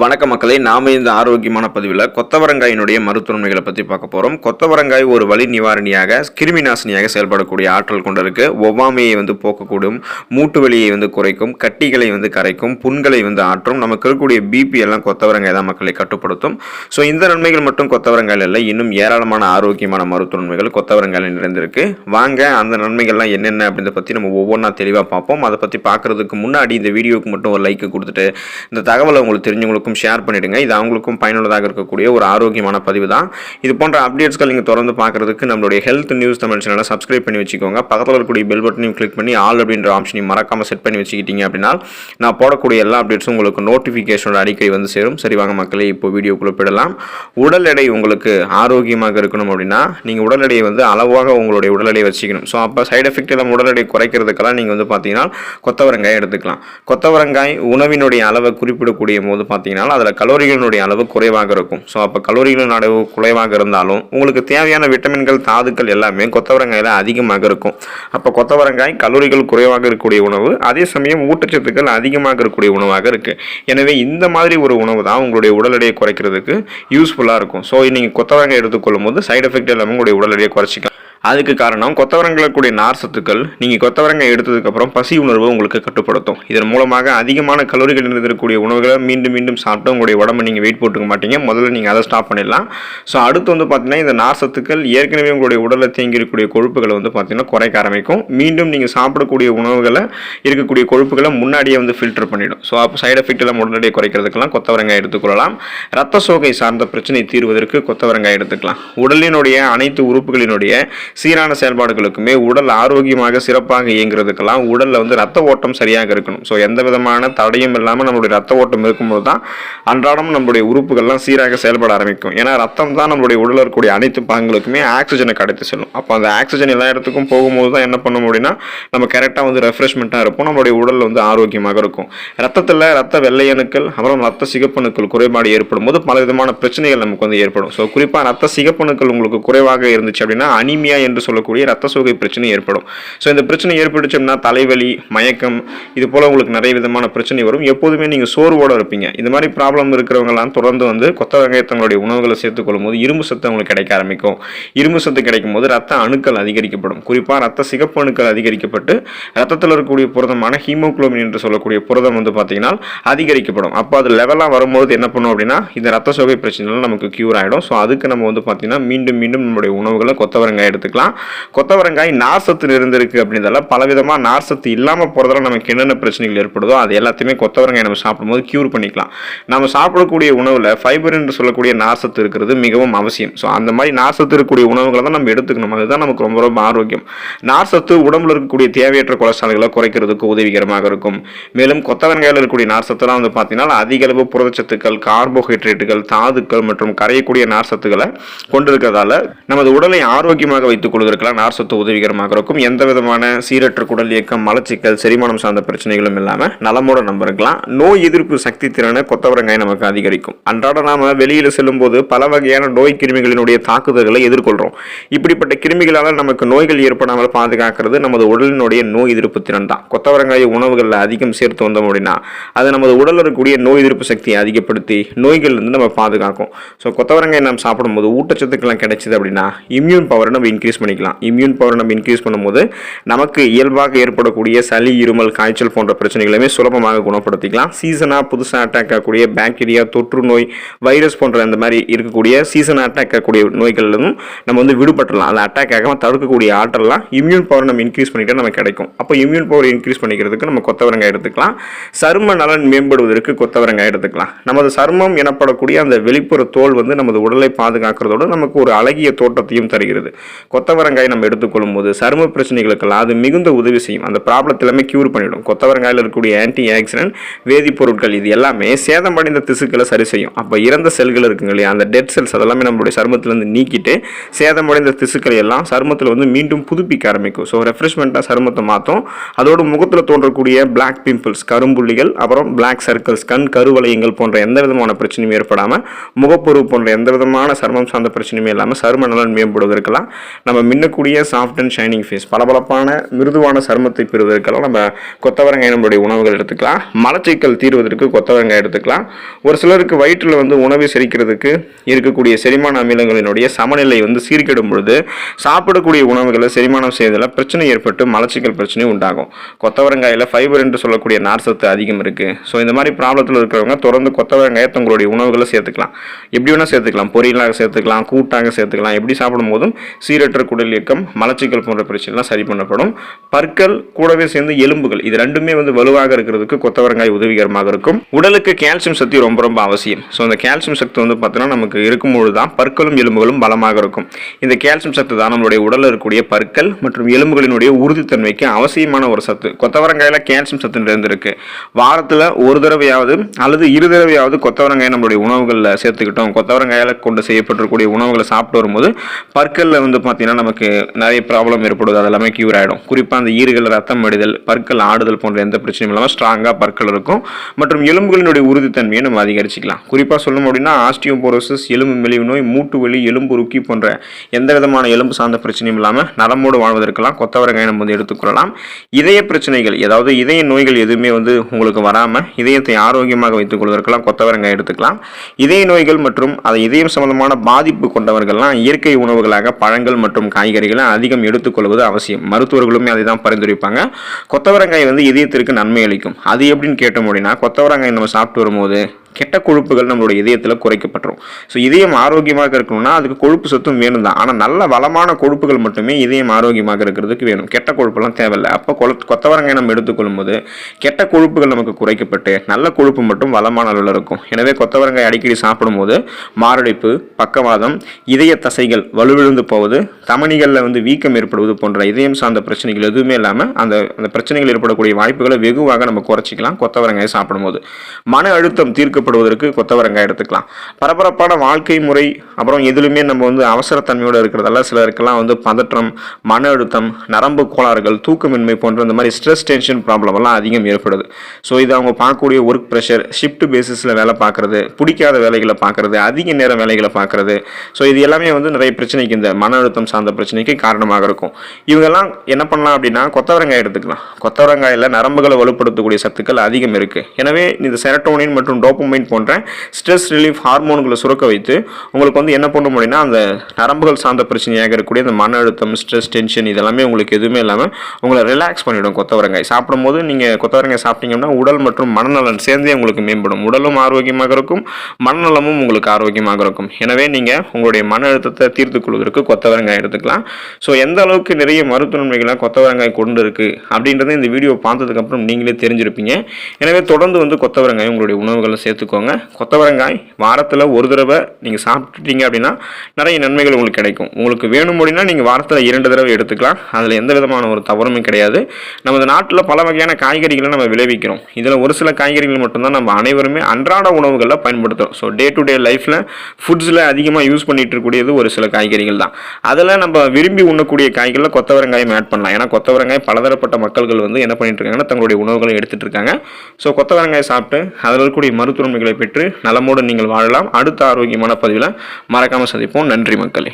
வணக்க மக்களே, நாம இந்த ஆரோக்கியமான பதிவில் கொத்தவரங்காயினுடைய மருத்துவமைகளை பற்றி பார்க்க போகிறோம். கொத்தவரங்காய் ஒரு வலி நிவாரணியாக, கிருமி நாசினியாக செயல்படக்கூடிய ஆற்றல் கொண்டிருக்கு. ஒவ்வாமையை போக்கக்கூடும், மூட்டு வலியை குறைக்கும், கட்டிகளை கரைக்கும், புண்களை ஆற்றும். நமக்கு இருக்கக்கூடிய பிபி எல்லாம் கொத்தவரங்காய் தான் மக்களை கட்டுப்படுத்தும். ஸோ இந்த நன்மைகள் மட்டும் கொத்தவரங்காயில் இல்லை, இன்னும் ஏராளமான ஆரோக்கியமான மருத்துவ நன்மைகள் கொத்தவரங்காயில் நிறைந்திருக்கு. வாங்க அந்த நன்மைகள்லாம் என்னென்ன அப்படின்றத பற்றி நம்ம ஒவ்வொன்றா தெளிவாக பார்ப்போம். அதை பற்றி பார்க்குறதுக்கு முன்னாடி இந்த வீடியோவுக்கு மட்டும் ஒரு லைக் கொடுத்துட்டு இந்த தகவலை உங்களுக்கு தெரிஞ்சவங்களுக்கு ஷேர் பண்ணிடுங்க. இது அவங்களுக்கும் பயனுள்ளதாக இருக்கக்கூடிய ஒரு ஆரோக்கியமான பதிவு தான். இது போன்ற அப்டேட்ஸ்கள் நீங்கள் தொடர்ந்து பார்க்கறதுக்கு நம்மளுடைய ஹெல்த் நியூஸ் தமிழ் சேனலை சப்ஸ்கிரைப் பண்ணி வச்சுக்கோங்க. பக்கத்தில் இருக்கக்கூடிய பெல் பட்டனையும் கிளிக் பண்ணி ஆல் அப்படின்ற ஆப்ஷனையும் மறக்காமல் செட் பண்ணி வச்சுக்கிட்டீங்க அப்படின்னா நான் போடக்கூடிய எல்லா அப்டேட்ஸும் உங்களுக்கு நோட்டிஃபிகேஷனோட அடிக்கடி சேரும். சரி வாங்க மக்களே, இப்போ வீடியோக்குள்ளே போயிடலாம். உடல் எடை உங்களுக்கு ஆரோக்கியமாக இருக்கணும் அப்படின்னா நீங்கள் உடல் எடையை அளவாக உங்களுடைய உடல் எடையை வச்சுக்கணும். ஸோ அப்போ சைடு எஃபெக்ட் எல்லாம் உடல் எடை குறைக்கிறதுக்கெல்லாம் நீங்கள் பார்த்தீங்கன்னா கொத்தவரங்காய் எடுத்துக்கலாம். கொத்தவரங்காய் உணவினுடைய அளவை குறிப்பிடக்கூடிய போது பார்த்தீங்கன்னா அதில் கலோரிகளினுடைய அளவு குறைவாக இருக்கும். ஸோ அப்போ கலோரிகளின் அளவு குறைவாக இருந்தாலும் உங்களுக்கு தேவையான விட்டமின்கள், தாதுக்கள் எல்லாமே கொத்தவரங்காயில் அதிகமாக இருக்கும். அப்போ கொத்தவரங்காய் கலோரிகள் குறைவாக இருக்கக்கூடிய உணவு, அதே சமயம் ஊட்டச்சத்துக்கள் அதிகமாக இருக்கக்கூடிய உணவாக இருக்குது. எனவே இந்த மாதிரி ஒரு உணவு தான் உங்களுடைய உடல் எடையை குறைக்கிறதுக்கு யூஸ்ஃபுல்லாக இருக்கும். ஸோ நீங்கள் கொத்தவரங்காய் எடுத்துக்கொள்ளும் போது சைடு எஃபெக்ட் எல்லாமே உங்களுடைய உடல் எடையை குறைச்சிக்கலாம். அதுக்கு காரணம் கொத்தவரங்காயில் கூடிய நார் சத்துக்கள் நீங்கள் கொத்தவரங்காய் எடுத்ததுக்கப்புறம் பசி உணர்வு உங்களுக்கு கட்டுப்படுத்தும். இதன் மூலமாக அதிகமான கலோரிகள் இருக்கக்கூடிய உணவுகளை மீண்டும் மீண்டும் சாப்பிட்டு உங்களுடைய உடம்பை நீங்கள் வெயிட் போட்டுக்க மாட்டீங்க. முதல்ல நீங்கள் அதை ஸ்டாப் பண்ணிடலாம். ஸோ அடுத்து பார்த்தீங்கன்னா இந்த நார் சத்துக்கள் ஏற்கனவே உங்களுடைய உடலில் தேங்கி இருக்கக்கூடிய கொழுப்புகளை பார்த்தீங்கன்னா குறைக்க ஆரம்பிக்கும். மீண்டும் நீங்கள் சாப்பிடக்கூடிய உணவுகளை இருக்கக்கூடிய கொழுப்புகளை முன்னாடியே ஃபில்டர் பண்ணிடும். ஸோ அப்போ சைடு எஃபெக்ட் எல்லாம் உடனடியே குறைக்கிறதுக்கெல்லாம் கொத்தவரங்காய் எடுத்துக்கொள்ளலாம். ரத்த சோகை சார்ந்த பிரச்சனை தீர்வதற்கு கொத்தவரங்காய் எடுத்துக்கலாம். உடலினுடைய அனைத்து உறுப்புகளினுடைய சீரான செயல்பாடுகளுக்குமே, உடல் ஆரோக்கியமாக சிறப்பாக இயங்குறதுக்கெல்லாம் உடலில் ரத்த ஓட்டம் சரியாக இருக்கணும். ஸோ எந்த விதமான தடையும் இல்லாமல் நம்மளுடைய ரத்த ஓட்டம் இருக்கும்போது தான் அன்றாடம் நம்மளுடைய உறுப்புகள்லாம் சீராக செயல்பட ஆரம்பிக்கும். ஏன்னா ரத்தம் தான் நம்மளுடைய உடலில் இருக்கக்கூடிய அனைத்து பாகங்களுக்குமே ஆக்சிஜனை கடத்தி செல்லும். அப்போ அந்த ஆக்சிஜன் எல்லா இடத்துக்கும் போகும்போது தான் என்ன பண்ண முடியும்னா நம்ம கரெக்டாக ரெஃப்ரெஷ்மெண்ட்டாக இருப்போம், நம்மளுடைய உடலில் ஆரோக்கியமாக இருக்கும். ரத்தத்தில் ரத்த வெள்ளையணுக்கள் அப்புறம் ரத்த சிகப்பணுக்கள் குறைபாடு ஏற்படும் போது பல விதமான பிரச்சனைகள் நமக்கு ஏற்படும். ஸோ குறிப்பாக ரத்த சிகப்பணுக்கள் உங்களுக்கு குறைவாக இருந்துச்சு அப்படின்னா அனிமியா என்று சொல்லக்கூடிய ரத்த சோகை பிரச்சனை ஏற்படும். ஸோ இந்த பிரச்சனை ஏற்பட்டுச்சுன்னா தலைவலி, மயக்கம், இது போல உங்களுக்கு நிறைய விதமான பிரச்சனை வரும். எப்போதுமே நீங்கள் சோர்வோடு இருப்பீங்க. இந்த மாதிரி ப்ராப்ளம் இருக்கிறவங்கலாம் தொடர்ந்து கொத்தவரங்காய் தங்களுடைய உணவுகளை சேர்த்துக்கொள்ளும் போது இரும்பு சத்து உங்களுக்கு கிடைக்க ஆரம்பிக்கும். இரும்பு சத்து கிடைக்கும் போது ரத்த அணுக்கள் அதிகரிக்கப்படும். குறிப்பாக ரத்த சிகப்பு அணுக்கள் அதிகரிக்கப்பட்டு ரத்தத்தில் இருக்கக்கூடிய புரதமான ஹீமோகுளோபின் என்று சொல்லக்கூடிய புரதம் பார்த்தீங்கன்னா அதிகரிக்கப்படும். அப்போ அது லெவலாக வரும்போது என்ன பண்ணும் அப்படின்னா இந்த ரத்த சோகை பிரச்சனைகள் நமக்கு கியூர் ஆகிடும். ஸோ அதுக்கு நம்ம பார்த்தீங்கன்னா மீண்டும் நம்மளுடைய உணவுகளை கொத்தவரங்காய் எடுத்துக்கலாம். கொத்தவரங்காய் நார் சத்து இருந்திருக்கு அப்படின்றதால பலவிதமாக நார் சத்து இல்லாமல் போகிறதால நமக்கு என்னென்ன பிரச்சனைகள் ஏற்படுதோ அது எல்லாத்தையுமே கொத்தவரங்காய் நம்ம சாப்பிடும்போது கியூர் பண்ணிக்கலாம். நம்ம சாப்பிடக்கூடிய உணவில் ஃபைபர் என்று சொல்லக்கூடிய நார் சத்து இருக்கிறது மிகவும் அவசியம். ஸோ அந்த மாதிரி நார் சத்து இருக்கக்கூடிய உணவுகளை தான் நம்ம எடுத்துக்கணும். அதுதான் நமக்கு ரொம்ப ரொம்ப ஆரோக்கியம். நார் சத்து உடம்புல இருக்கக்கூடிய தேவையற்ற கொலஸ்ட்ரால்களை குறைக்கிறதுக்கு உதவிகரமாக இருக்கும். மேலும் கொத்தவரங்காயில் இருக்கக்கூடிய நார் சத்துலாம் பார்த்தீங்கன்னா அதிக அளவு புரதச்சத்துக்கள், கார்போஹைட்ரேட்டுகள், தாதுக்கள் மற்றும் கரையக்கூடிய நார் சத்துக்களை கொண்டிருக்கிறதால நமது உடலை ஆரோக்கியமாக வைத்துக் கொள்வதற்கெல்லாம் நார் சத்து உதவிகரமாக இருக்கும். எந்த விதமான சீரற்ற குடல் இயக்கம், மலச்சிக்கல், செரிமானம் சார்ந்த பிரச்சனைகளும் இல்லாமல் நலமோட நம்ம இருக்கலாம். நோய் எதிர்ப்பு சக்தி திறனை கொத்தவரங்காய் நமக்கு அதிகரிக்கும். அன்றாட நாம வெளியில் செல்லும் போது பல வகையான நோய் கிருமிகளினுடைய தாக்குதல்களை எதிர்கொள்றோம். இப்படிப்பட்ட கிருமிகளால் நமக்கு நோய்கள் ஏற்படாமல் பாதுகாக்கிறது நமது உடலினுடைய நோய் எதிர்ப்பு திறன் தான். கொத்தவரங்காய் உணவுகளில் அதிகம் சேர்த்து வந்தோம் அப்படின்னா அது நமது உடலில் இருக்கக்கூடிய நோய் எதிர்ப்பு சக்தியை அதிகப்படுத்தி நோய்கள் நம்ம பாதுகாக்கும். ஸோ கொத்தவரங்காய் நம்ம சாப்பிடும்போது ஊட்டச்சத்துக்கெல்லாம் கிடைச்சது அப்படின்னா இம்யூன் பவர் நம்ம இன்க்ரீஸ் பண்ணிக்கலாம். இம்யூன் பவர் நம்ம இன்க்ரீஸ் பண்ணும்போது நமக்கு இயல்பாக ஏற்படக்கூடிய சளி, இருமல், காய்ச்சல் போன்ற பிரச்சனைகளுமே சுலபமாக குணப்படுத்திக்கலாம். சீசனாக புதுசாக அட்டாக் ஆகக்கூடிய பாக்டீரியா, தொற்று நோய், வைரஸ் போன்ற அந்த மாதிரி இருக்கக்கூடிய சீசனாக அட்டாக் ஆகக்கூடிய நோய்களிலும் நம்ம விடுபட்டுலாம். அதை அட்டாக் ஆகாமல் தடுக்கக்கூடிய ஆற்றலாம் இம்யூன் பவர் நம்ம இன்க்ரீஸ் பண்ணிட்டு நமக்கு கிடைக்கும். அப்போ இம்யூன் பவர் இன்க்ரீஸ் பண்ணிக்கிறதுக்கு நம்ம கொத்தவரங்காய் எடுத்துக்கலாம். சரும நலன் மேம்படுவதற்கு கொத்தவரங்காய் எடுத்துக்கலாம். நமது சருமம் எனப்படக்கூடிய அந்த வெளிப்புற தோல் நமது உடலை பாதுகாக்கிறதோடு நமக்கு ஒரு அழகிய தோற்றத்தையும் தருகிறது. கொத்தவரங்காய் நம்ம எடுத்துக்கொள்ளும் போது சரும பிரச்சனைகளுக்கெல்லாம் அது மிகுந்த உதவி செய்யும். அந்த ப்ராப்ளத்தை எல்லாமே கியூர் பண்ணிடும். கொத்தவரங்காயில் இருக்கக்கூடிய ஆன்டி ஆக்சிடென்ட், வேதிப்பொருட்கள் இது எல்லாமே சேதமடைந்த திசுக்களை சரி செய்யும். அப்போ இறந்த செல்கள் இருக்குங்க இல்லையா, அந்த டெட் செல்ஸ் அதெல்லாமே நம்மளுடைய சருமத்திலிருந்து நீக்கிட்டு சேதமடைந்த திசுக்களை எல்லாம் சருமத்தில் மீண்டும் புதுப்பிக்க ஆரம்பிக்கும். ஸோ ரெஃப்ரெஷ்மெண்ட்டாக சருமத்தை மாற்றும். அதோடு முகத்தில் தோன்றக்கூடிய பிளாக் பிம்பிள்ஸ், கரும்புள்ளிகள், அப்புறம் பிளாக் சர்க்கிள்ஸ், கண் கருவளையங்கள் போன்ற எந்த விதமான பிரச்சனையும் ஏற்படாமல், முகப்பொரு போன்ற எந்த விதமான சருமம் சார்ந்த பிரச்சனையுமே இல்லாமல் சரும நலன் மேம்படுவதற்கெல்லாம் நம்ம மின்னக்கூடிய சாஃப்ட் அண்ட் ஷைனிங் ஃபேஸ், பளபளப்பான மிருதுவான சருமத்தை பெறுவதற்கெல்லாம் நம்ம கொத்தவரங்காய் நம்மளுடைய உணவுகள் எடுத்துக்கலாம். மலச்சிக்கல் தீர்வதற்கு கொத்தவரங்காய் எடுத்துக்கலாம். ஒரு சிலருக்கு வயிற்றில் வந்து உணவை செரிக்கிறதுக்கு இருக்கக்கூடிய செரிமான அமிலங்களினுடைய சமநிலை வந்து சீர்கெடும் பொழுது சாப்பிடக்கூடிய உணவுகளை செரிமானம் செய்வதில் பிரச்சனை ஏற்பட்டு மலச்சிக்கல் பிரச்சனை உண்டாகும். கொத்தவரங்காயில் ஃபைபர் என்று சொல்லக்கூடிய நார்சத்து அதிகம் இருக்குது. ஸோ இந்த மாதிரி ப்ராப்ளத்தில் இருக்கிறவங்க தொடர்ந்து கொத்தவரங்காயை தங்களுடைய உணவுகளை சேர்த்துக்கலாம். எப்படி வேணால் சேர்த்துக்கலாம், பொரியலாக சேர்த்துக்கலாம், கூட்டாக சேர்த்துக்கலாம். எப்படி சாப்பிடும் போதும் சீரற்ற குடல் இயக்கம், மலச்சிக்கல் போன்ற பிரச்சனைலாம் சரி பண்ணப்படும். பற்கள் கூடவே சேர்ந்து எலும்புகள் இது ரெண்டுமே வந்து வலுவாக இருக்கிறதுக்கு கொத்தவரங்காய் உதவிகரமாக இருக்கும். உடலுக்கு கால்சியம் சக்தி ரொம்ப ரொம்ப அவசியம். ஸோ அந்த கால்சியம் சக்தி வந்து பார்த்தீங்கன்னா நமக்கு இருக்கும்போது தான் பற்களும் எலும்புகளும் பலமாக இருக்கும். இந்த கால்சியம் சத்து தான் நம்மளுடைய உடலில் இருக்கக்கூடிய பற்கள் மற்றும் எலும்புகளினுடைய உறுதித்தன்மைக்கு அவசியமான ஒரு சத்து. கொத்தவரங்காயில் கால்சியம் சத்து இருக்கு. வாரத்தில் ஒரு தடவையாவது அல்லது இரு தடவையாவது கொத்தவரங்காய் நம்மளுடைய உணவுகளில் சேர்த்துக்கிட்டோம். கொத்தவரங்காயில் கொண்டு செய்யப்பட்டிருக்கூடிய உணவுகளை சாப்பிட்டு வரும்போது பற்களில் வந்து பார்த்தீங்கன்னா நமக்கு நிறைய ப்ராப்ளம் ஏற்படுது. அது எல்லாமே கியூர் ஆகிடும். குறிப்பாக அந்த ஈறுகள் ரத்தம் அடிதல், பற்கள் ஆடுதல் போன்ற எந்த பிரச்சனையும் இல்லாமல் ஸ்ட்ராங்காக பற்கள் இருக்கும். மற்றும் எலும்புகளினுடைய உறுதித்தன்மையை நம்ம அதிகரிச்சிக்கலாம். குறிப்பாக சொல்லணும் அப்படின்னா ஆஸ்டியோபோரோசிஸ், எலும்பு மெலிவு நோய், மூட்டு வலி, எலும்பு ருக்கி போன்ற எந்த விதமான எலும்பு சார்ந்த பிரச்சனையும் இல்லாமல் நலமோடு வாழ்வதற்கெல்லாம் கொத்தவரங்காய் நம்ம வந்து எடுத்துக்கொள்ளலாம். இதய பிரச்சனைகள், அதாவது இதய நோய்கள் எதுவுமே வந்து உங்களுக்கு வராமல் இதயத்தை ஆரோக்கியமாக வைத்துக் கொள்வதற்கெல்லாம் கொத்தவரங்காய் எடுத்துக்கலாம். இதய நோய்கள் மற்றும் அதை இதயம் சம்பந்தமான பாதிப்பு கொண்டவர்கள்லாம் இயற்கை உணவுகளாக பழங்கள் மற்றும் காய்கறிகளை அதிகம் எடுத்துக்கொள்வது அவசியம். மருத்துவர்களுமே அதை தான் பரிந்துரைப்பாங்க. கொத்தவரங்காய் வந்து இதயத்திற்கு நன்மை அளிக்கும். அது எப்படின்னு கேட்டோம் அப்படின்னா, கொத்தவரங்காய் நம்ம சாப்பிட்டு வரும்போது கெட்ட கொழுப்புகள் நம்மளுடைய இதயத்தில் குறைக்கப்பட்டுரும். ஸோ இதயம் ஆரோக்கியமாக இருக்கணும்னா அதுக்கு கொழுப்பு சத்தும் வேணும் தான். ஆனால் நல்ல வளமான கொழுப்புகள் மட்டுமே இதயம் ஆரோக்கியமாக இருக்கிறதுக்கு வேணும். கெட்ட கொழுப்பெல்லாம் தேவையில்லை. அப்போ கொத்தவரங்காய் நம்ம எடுத்துக்கொள்ளும் போது கெட்ட கொழுப்புகள் நமக்கு குறைக்கப்பட்டு நல்ல கொழுப்பு மட்டும் வளமான அளவில் இருக்கும். எனவே கொத்தவரங்காய் அடிக்கடி சாப்பிடும்போது மாரடைப்பு, பக்கவாதம், இதய தசைகள் வலுவிழுந்து போவது, தமனிகளில் வந்து வீக்கம் ஏற்படுவது போன்ற இதயம் சார்ந்த பிரச்சனைகள் எதுவுமே இல்லாமல் அந்த பிரச்சனைகள் ஏற்படக்கூடிய வாய்ப்புகளை வெகுவாக நம்ம குறைச்சிக்கலாம் கொத்தவரங்காய் சாப்பிடும்போது. மன அழுத்தம் தீர்க்க கொத்தவரங்காய் எடுத்துக்கலாம். பரபரப்பான வாழ்க்கை முறை, அப்புறம் எதுலுமே நம்ம வந்து அவசரத்தன்மையோடு இருக்கிறதால சிலருக்கெல்லாம் வந்து பதற்றம், மன அழுத்தம், நரம்பு கோளாறுகள், தூக்கமின்மை போன்ற இந்த மாதிரி ஸ்ட்ரெஸ், டென்ஷன் ப்ராப்ளம் எல்லாம் அதிகம் ஏற்படுது. ஸோ இது அவங்க பார்க்கக்கூடிய ஒர்க் ப்ரெஷர், ஷிஃப்ட் பேசிஸில் வேலை பார்க்குறது, பிடிக்காத வேலைகளை பார்க்குறது, அதிக நேரம் வேலைகளை பார்க்குறது, ஸோ இது எல்லாமே வந்து நிறைய பிரச்சனைக்கு, இந்த மன அழுத்தம் சார்ந்த பிரச்சனைக்கு காரணமாக இருக்கும். இவங்கெல்லாம் என்ன பண்ணலாம் அப்படின்னா கொத்தவரங்காய் எடுத்துக்கலாம். கொத்தவரங்காயில் நரம்புகளை வலுப்படுத்தக்கூடிய சத்துக்கள் அதிகம் இருக்குது. எனவே இந்த செரட்டோனின் மற்றும் டோபமைன் போன்ற ஸ்ட்ரெஸ் ரிலீஃப் ஹார்மோன்களை சுரக்க வைத்து உங்களுக்கு வந்து என்ன பண்ண முடியும்னா அந்த நரம்புகள் சார்ந்த பிரச்சனையாக இருக்கக்கூடிய இந்த மன அழுத்தம், ஸ்ட்ரெஸ், டென்ஷன் இதெல்லாமே உங்களுக்கு எதுவுமே இல்லாமல் உங்களை ரிலாக்ஸ் பண்ணிவிடும். கொத்தவரங்காய் சாப்பிடும்போது நீங்கள் கொத்தவரங்காய் சாப்பிட்டீங்கன்னா உடல் மற்றும் மனநலன் சேர்ந்தே உங்களுக்கு மேம்படும். உடலும் ஆரோக்கியமாக இருக்கும், மனநலமும் உங்களுக்கு ஆரோக்கியமாக இருக்கும். எனவே நீங்கள் உங்களுடைய மன அழுத்தத்தை தீர்த்து கொள்வதற்கு கொத்தவரங்காய் எடுத்துக்கலாம். ஸோ எந்த அளவுக்கு நிறைய மருத்துவ நன்மைகளாக கொத்தவரங்காய் கொண்டு இருக்குது அப்படின்றத இந்த வீடியோ பார்த்ததுக்கப்புறம் நீங்களே தெரிஞ்சிருப்பீங்க. எனவே தொடர்ந்து வந்து கொத்தவரங்காய் உங்களுடைய உணவுகளை சேர்த்துக்கோங்க. கொத்தவரங்காய் வாரத்தில் ஒரு தடவை நீங்கள் சாப்பிட்டுட்டீங்க அப்படின்னா நிறைய நன்மைகள் உங்களுக்கு கிடைக்கும். உங்களுக்கு வேணும் அப்படின்னா நீங்கள் வாரத்தில் 2 தடவை எடுத்துக்கலாம். அதில் எந்த விதமான ஒரு தவறுமே கிடையாது. நமது நாட்டில் பல வகையான காய்கறிகளை நம்ம விளைவிக்கிறோம். இதில் ஒரு சில காய்கறிகள் மட்டும்தான் நம்ம அனைவருமே அன்றாட உணவுகளில் பயன்படுத்துகிறோம். ஸோ டே டு டே லைஃப்பில் ஃபுட்ஸில் அதிகமாக யூஸ் பண்ணிட்டு இருக்கக்கூடியது ஒரு சில காய்கறிகள் தான். அதில் நம்ம விரும்பி உண்ணக்கூடிய காய்களில் கொத்தவரங்காயும் ஆட் பண்ணலாம். ஏன்னா கொத்தவரங்காய் பலதரப்பட்ட மக்கள்கள் வந்து என்ன பண்ணிட்டு இருக்காங்கன்னா தங்களுடைய உணவுகளை எடுத்துட்டு இருக்காங்க. ஸோ கொத்தவரங்காய் சாப்பிட்டு அதில் இருக்கக்கூடிய மருத்துவ நன்மைகளை பெற்று நலமோடு நீங்கள் வாழலாம். அடுத்த ஆரோக்கியமான பதிவில் மறக்காமல் சந்திப்போம். நன்றி மக்களே.